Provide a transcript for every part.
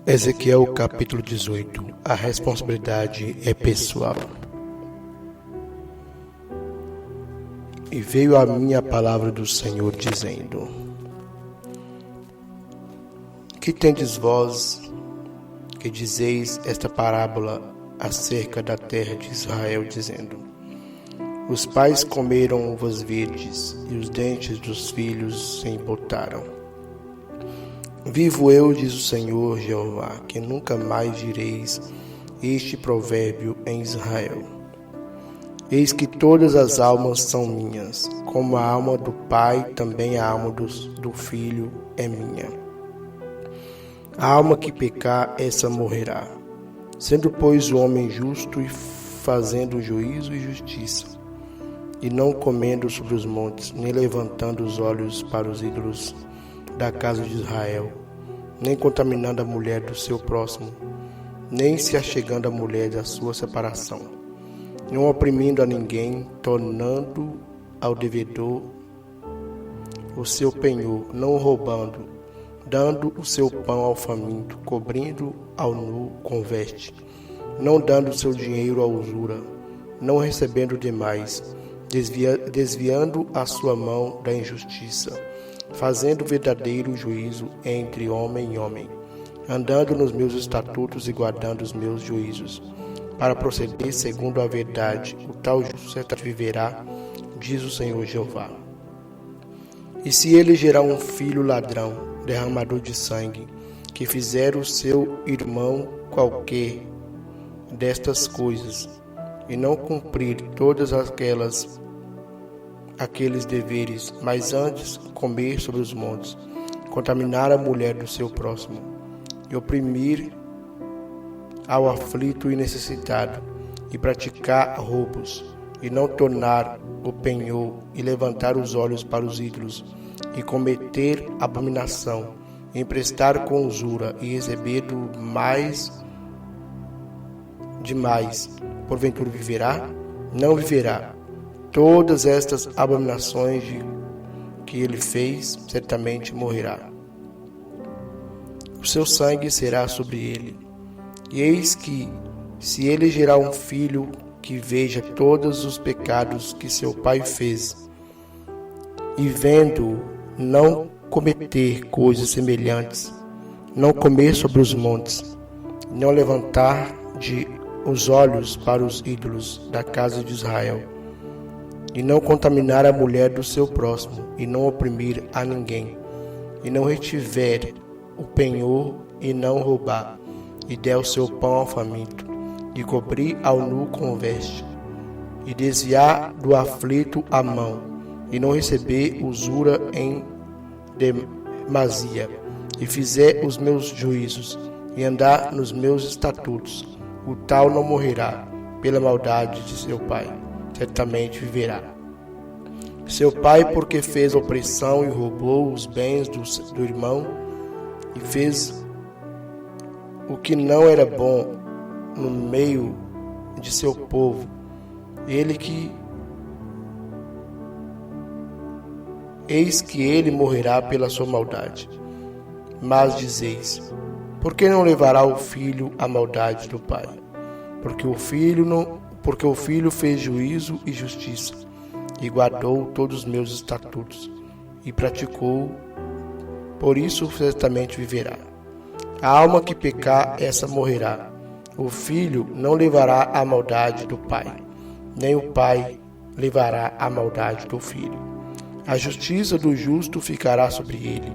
Ezequiel capítulo 18. A responsabilidade é pessoal. E veio a mim a palavra do Senhor dizendo: Que tendes vós que dizeis esta parábola acerca da terra de Israel, dizendo: Os pais comeram uvas verdes e os dentes dos filhos se embotaram. Vivo eu, diz o Senhor Jeová, que nunca mais direis este provérbio em Israel. Eis que todas as almas são minhas, como a alma do pai, também a alma do filho é minha. A alma que pecar, essa morrerá. Sendo, pois, o homem justo e fazendo juízo e justiça, e não comendo sobre os montes, nem levantando os olhos para os ídolos da casa de Israel, nem contaminando a mulher do seu próximo, nem se achegando à mulher da sua separação, não oprimindo a ninguém, tornando ao devedor o seu penhor, não roubando, dando o seu pão ao faminto, cobrindo ao nu com veste, não dando o seu dinheiro à usura, não recebendo demais, desviando a sua mão da injustiça, fazendo verdadeiro juízo entre homem e homem, andando nos meus estatutos e guardando os meus juízos, para proceder segundo a verdade, o tal justo certamente viverá, diz o Senhor Jeová. E se ele gerar um filho ladrão, derramador de sangue, que fizer o seu irmão qualquer destas coisas, e não cumprir todas aqueles deveres, mas antes comer sobre os montes, contaminar a mulher do seu próximo, e oprimir ao aflito e necessitado, e praticar roubos, e não tornar o penhor, e levantar os olhos para os ídolos, e cometer abominação, e emprestar com usura, e receber do mais demais, porventura viverá? Não viverá. Todas estas abominações que ele fez, certamente morrerá. O seu sangue será sobre ele. E eis que, se ele gerar um filho que veja todos os pecados que seu pai fez, e vendo não cometer coisas semelhantes, não comer sobre os montes, não levantar os olhos para os ídolos da casa de Israel, e não contaminar a mulher do seu próximo, e não oprimir a ninguém, e não retiver o penhor, e não roubar, e der o seu pão ao faminto, e cobrir ao nu com veste, e desviar do aflito a mão, e não receber usura em demasia, e fizer os meus juízos, e andar nos meus estatutos, o tal não morrerá pela maldade de seu pai, certamente viverá. Seu pai, porque fez opressão e roubou os bens do irmão, e fez o que não era bom no meio de seu povo, eis que ele morrerá pela sua maldade. Mas dizeis: por que não levará o filho a maldade do pai? Porque o filho fez juízo e justiça, e guardou todos os meus estatutos, e praticou, por isso certamente viverá. A alma que pecar, essa morrerá. O filho não levará a maldade do pai, nem o pai levará a maldade do filho. A justiça do justo ficará sobre ele,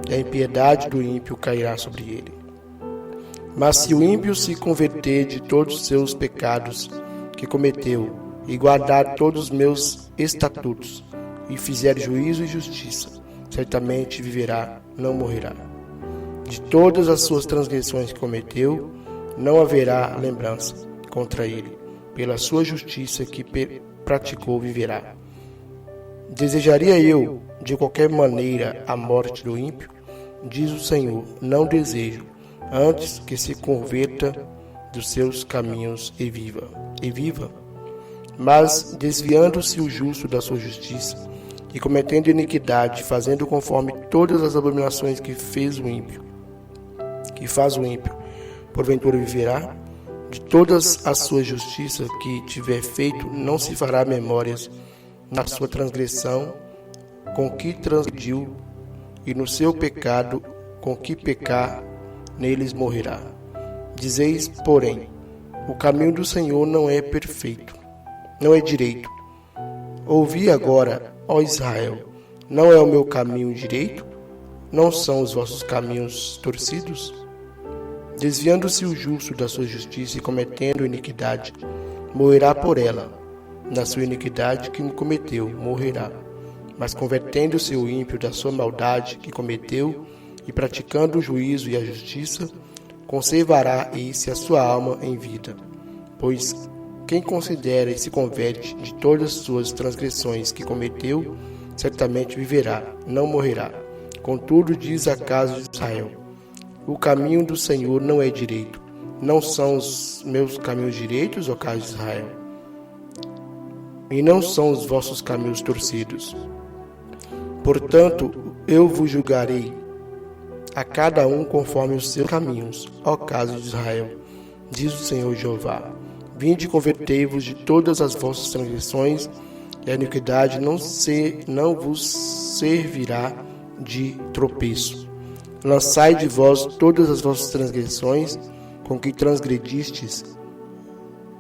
e a impiedade do ímpio cairá sobre ele. Mas se o ímpio se converter de todos os seus pecados que cometeu, e guardar todos os meus estatutos, e fizer juízo e justiça, certamente viverá, não morrerá. De todas as suas transgressões que cometeu, não haverá lembrança contra ele. Pela sua justiça que praticou, viverá. Desejaria eu, de qualquer maneira, a morte do ímpio? Diz o Senhor, não desejo, antes que se converta dos seus caminhos e viva. Mas, desviando-se o justo da sua justiça, e cometendo iniquidade, fazendo conforme todas as abominações que fez o ímpio, que faz o ímpio, porventura viverá? De todas as suas justiças que tiver feito, não se fará memórias na sua transgressão com que transgrediu, e no seu pecado com que pecar, neles morrerá. Dizeis, porém, o caminho do Senhor não é perfeito, não é direito. Ouvi agora, ó Israel, não é o meu caminho direito? Não são os vossos caminhos torcidos? Desviando-se o justo da sua justiça e cometendo iniquidade, morrerá por ela. Na sua iniquidade que cometeu, morrerá. Mas convertendo-se o ímpio da sua maldade que cometeu, e praticando o juízo e a justiça, conservará esse a sua alma em vida. Pois quem considera e se converte de todas as suas transgressões que cometeu, certamente viverá, não morrerá. Contudo, diz a casa de Israel, o caminho do Senhor não é direito. Não são os meus caminhos direitos, ó casa de Israel? E não são os vossos caminhos torcidos. Portanto, eu vos julgarei, a cada um conforme os seus caminhos, ó casa de Israel, diz o Senhor Jeová. Vinde e convertei-vos de todas as vossas transgressões, e a iniquidade não vos servirá de tropeço. Lançai de vós todas as vossas transgressões com que transgredistes,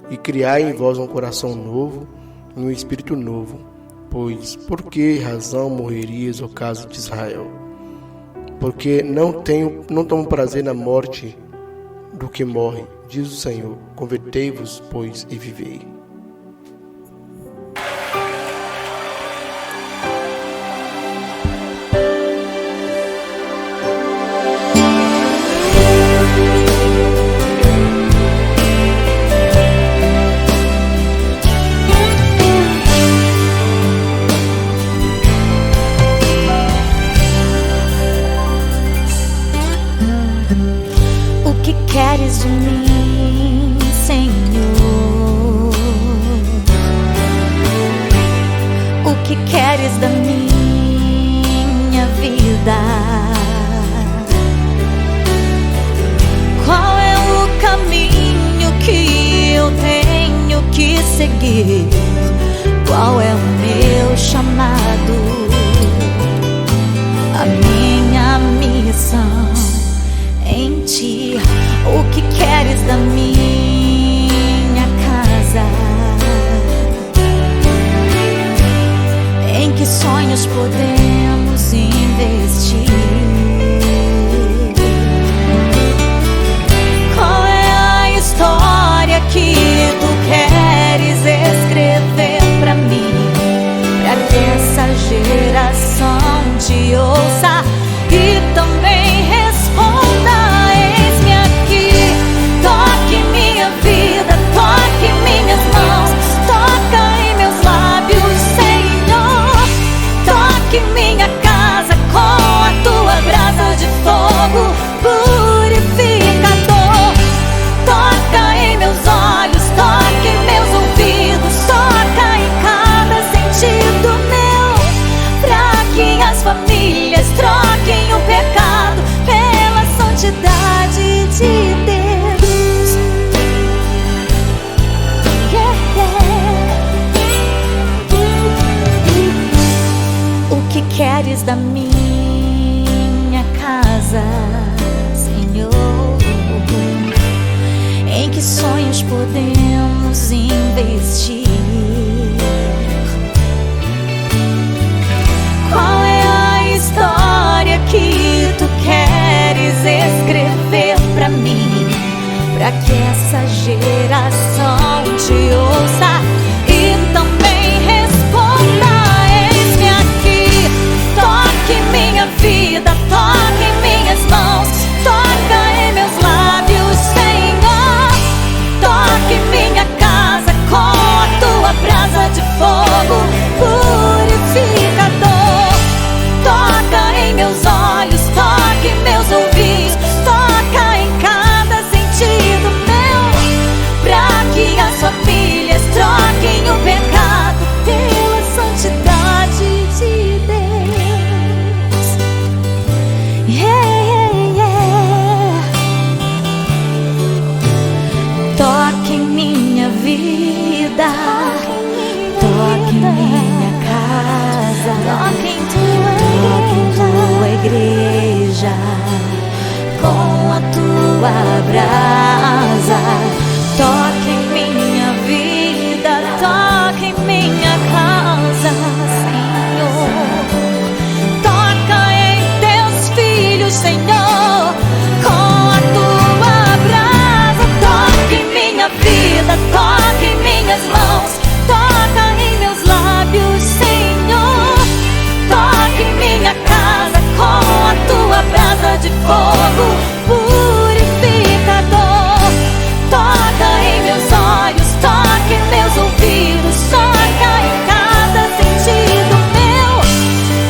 e criai em vós um coração novo e um espírito novo. Pois, por que razão morrerias, ó casa de Israel? Porque não tomo prazer na morte do que morre, diz o Senhor. Convertei-vos, pois, e vivei. Queres de mim, Senhor? O que queres da minha vida? Qual é o caminho que eu tenho que seguir? Qual é o meu chamado? A minha missão em ti? O que queres da minha casa? Em que sonhos podemos investir? Qual é a história que tu queres escrever pra mim? Pra que essa geração te ouça e também responda. Minha casa com a tua brasa de fogo purificador. Toca em meus olhos, toca em meus ouvidos, toca em cada sentido meu, pra que as famílias troquem o pecado pela santidade de Deus. O que queres da minha casa, Senhor? Em que sonhos podemos investir? Qual é a história que tu queres escrever pra mim? Pra que essa geração te ouça e também responda. Toque minha vida, toque em minhas mãos, toca em meus lábios, Senhor. Toque minha casa com a tua espada de fogo purificador. Toca em meus olhos, toca em meus ouvidos, toca em cada sentido meu,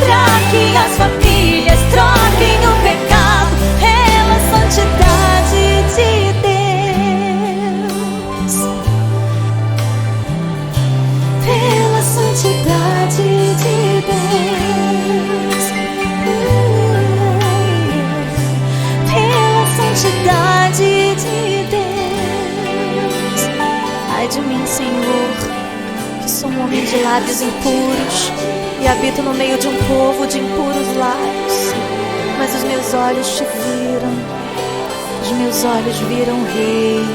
pra que as famílias troquem o pecado pela santidade de Deus, pela santidade de Deus, pela santidade de Deus. Ai de mim, Senhor, que sou um homem de lábios impuros e habito no meio de um povo de impuros lábios. Mas os meus olhos te viram, os meus olhos viram o Rei.